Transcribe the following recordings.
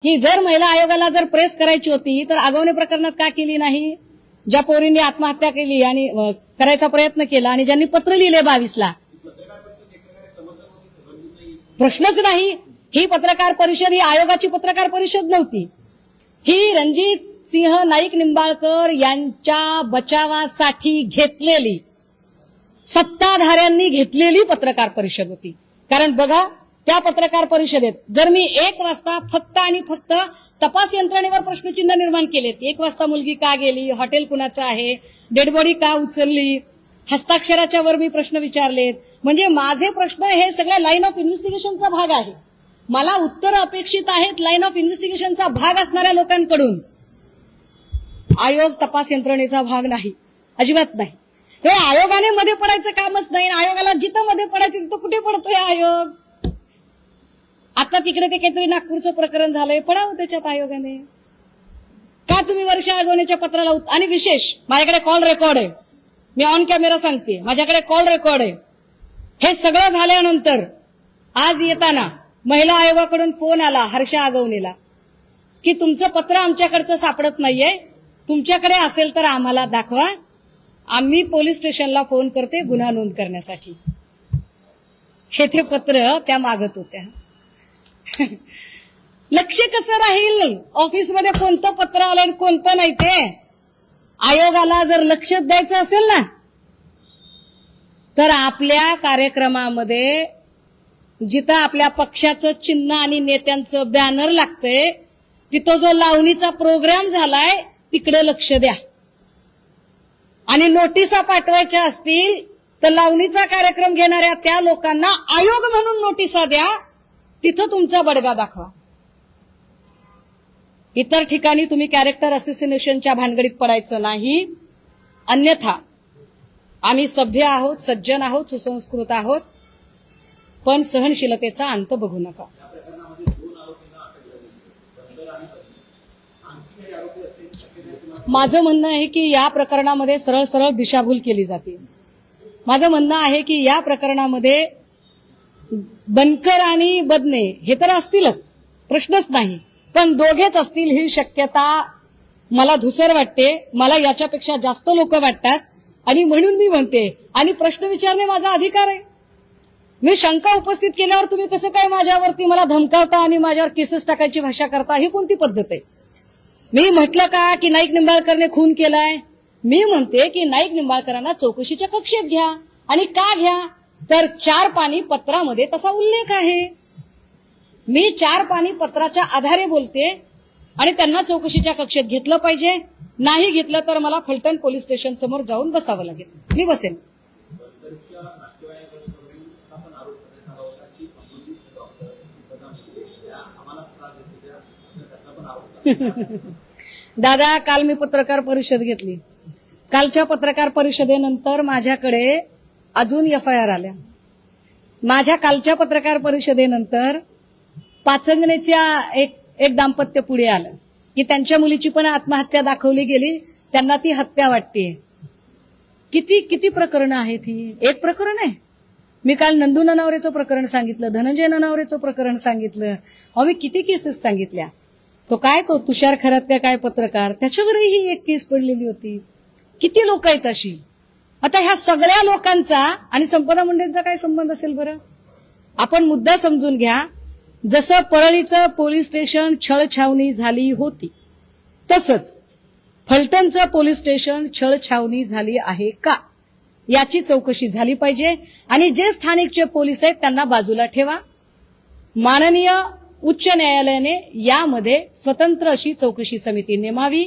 की जर महिला आयोगाला जर प्रेस करायची होती तर आगवणे प्रकरणात का केली नाही? ज्या पोरींनी आत्महत्या केली आणि करायचा प्रयत्न केला आणि ज्यांनी पत्र लिहिले 22ला, प्रश्नच नाही. ही पत्रकार परिषद ही आयोगाची पत्रकार परिषद नव्हती. ही रणजित सिंह नाईक निंबाळकर यांच्या बचावासाठी घेतलेली, सत्ताधाऱ्यांनी घेतलेली पत्रकार परिषद होती. कारण बघा, त्या पत्रकार परिषदेत जर मी 1 वाजता फक्त आणि फक्त तपास यंत्रणेवर प्रश्नचिन्ह निर्माण केलेत, 1 वाजता मुलगी का गेली, हॉटेल कुणाचं आहे, डेड बॉडी का उचलली, हस्ताक्षराच्या वर मी प्रश्न विचारलेत. म्हणजे माझे प्रश्न हे सगळ्या लाईन ऑफ इन्व्हेस्टिगेशनचा भाग आहे. मला उत्तर अपेक्षित आहेत लाईन ऑफ इन्व्हेस्टिगेशनचा भाग असणाऱ्या लोकांकडून. आयोग तपास यंत्रणेचा भाग नाही, अजिबात नाही. ते आयोगाने मध्ये पडायचं कामच नाही. आयोगाला जिथं मध्ये पडायचं तिथं कुठे पडतोय आयोग? आता तिकडे ते काहीतरी नागपूरचं प्रकरण झालंय, पडावं त्याच्यात आयोगाने. का तुम्ही वर्षा आगवण्याच्या पत्राला आणि विशेष माझ्याकडे कॉल रेकॉर्ड आहे, मी ऑन कॅमेरा सांगते, माझ्याकडे कॉल रेकॉर्ड आहे. हे सगळं झाल्यानंतर आज येताना महिला आयोगाकडून फोन आला हर्षा आगवणेला की तुमचं पत्र आमच्याकडचं सापडत नाहीये, तुमच्याकडे असेल तर आम्हाला दाखवा, आम्ही पोलीस स्टेशनला फोन करते गुन्हा नोंद करण्यासाठी. हे ते पत्र त्या मागत होत्या. लक्ष कसं राहील ऑफिसमध्ये कोणतं पत्र आलं आणि कोणतं नाही ते? आयोगाला जर लक्ष द्यायचं असेल ना, तर आपल्या कार्यक्रमामध्ये जिथं आपल्या पक्षाचं चिन्ह आणि नेत्यांचं बॅनर लागतंय, तिथं जो लावणीचा प्रोग्राम झालाय तिकडे लक्ष द्या. आणि नोटिसा पाठवायच्या असतील तर लावणीचा कार्यक्रम घेणाऱ्या त्या लोकांना आयोग म्हणून नोटिसा द्या, तिथं तुमचा बडगा दाखवा. इतर ठिकाणी तुम्ही कॅरेक्टर असोसिएशनच्या भानगडीत पडायचं नाही. अन्यथा आम्ही सभ्य आहोत, सज्जन आहोत, सुसंस्कृत आहोत, पण सहनशीलतेचा अंत बघू नका. माझं म्हणणं आहे की या प्रकरणामध्ये सरळ सरळ दिशाभूल केली जाते. माझं म्हणणं आहे की या प्रकरणामध्ये बनकर आणि बदने हे तर असतीलच, प्रश्नच नाही, पण दोघेच असतील ही शक्यता मला धुसर वाटते. मला याच्यापेक्षा जास्त लोक वाटतात आणि म्हणून मी म्हणते, आणि प्रश्न विचारणे माझा अधिकार आहे. मी शंका उपस्थित केल्यावर तुम्ही कसं काय माझ्यावरती मला धमकावता आणि माझ्यावर केसेस टाकायची भाषा करता? ही कोणती पद्धत आहे? मी म्हटलं का की नाईक निंबाळकरने खून केलाय? मी म्हणते की नाईक निंबाळकरांना चौकशीच्या कक्षेत घ्या. आणि का घ्या? तर 4 पानी पत्रामध्ये तसा उल्लेख आहे. मी 4 पानी पत्राच्या आधारे बोलते आणि त्यांना चौकशीच्या कक्षेत घेतलं पाहिजे. नाही घेतलं तर मला फलटण पोलीस स्टेशन समोर जाऊन बसावं लागेल. मी बसेन. दादा, काल मी पत्रकार परिषद घेतली. कालच्या पत्रकार परिषदेनंतर माझ्याकडे अजून FIR आल्या. माझ्या कालच्या पत्रकार परिषदेनंतर पाचंगणेच्या एक दाम्पत्य पुढे आलं की त्यांच्या मुलीची पण आत्महत्या दाखवली गेली, त्यांना ती हत्या वाटते. किती प्रकरणं आहेत ही? एक प्रकरण आहे. मी काल नंदू ननावरेचं प्रकरण सांगितलं, धनंजय ननावरेचं प्रकरण सांगितलं. मी किती केसेस सांगितल्या. तो तुषार खरात काय पत्रकार, त्याच्यावरही ही एक केस पडलेली होती. किती लोक आहेत अशी? आता ह्या सगळ्या लोकांचा आणि संपदा मुंडेंचा काय संबंध असेल बरं? आपण मुद्दा समजून घ्या. जसं परळीचं पोलीस स्टेशन छळछावणी झाली होती, तसंच फलटणचं पोलीस स्टेशन छळछावणी झाली आहे का, याची चौकशी झाली पाहिजे. आणि जे स्थानिकचे पोलीस आहेत त्यांना बाजूला ठेवा. माननीय उच्च न्यायालयाने यामध्ये स्वतंत्र अशी चौकशी समिती नेमावी.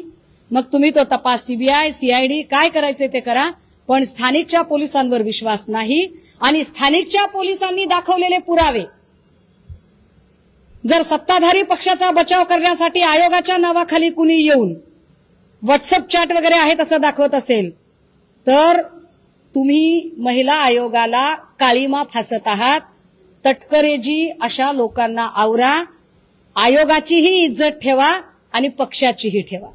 मग तुम्ही तो तपास CBI, CID काय करायचे ते करा, पण स्थानिकच्या पोलिसांवर विश्वास नाही. आणि स्थानिकच्या पोलिसांनी दाखवलेले पुरावे जर सत्ताधारी पक्षाचा बचाव करण्यासाठी आयोगाच्या नावाखाली कुणी येऊन व्हॉट्सअप चॅट वगैरे आहेत असं दाखवत असेल, तर तुम्ही महिला आयोगाला काळीमा फासत आहात. तटकरेजी अशा लोकांना आवरा. आयोगाचीही इज्जत ठेवा आणि पक्षाचीही ठेवा.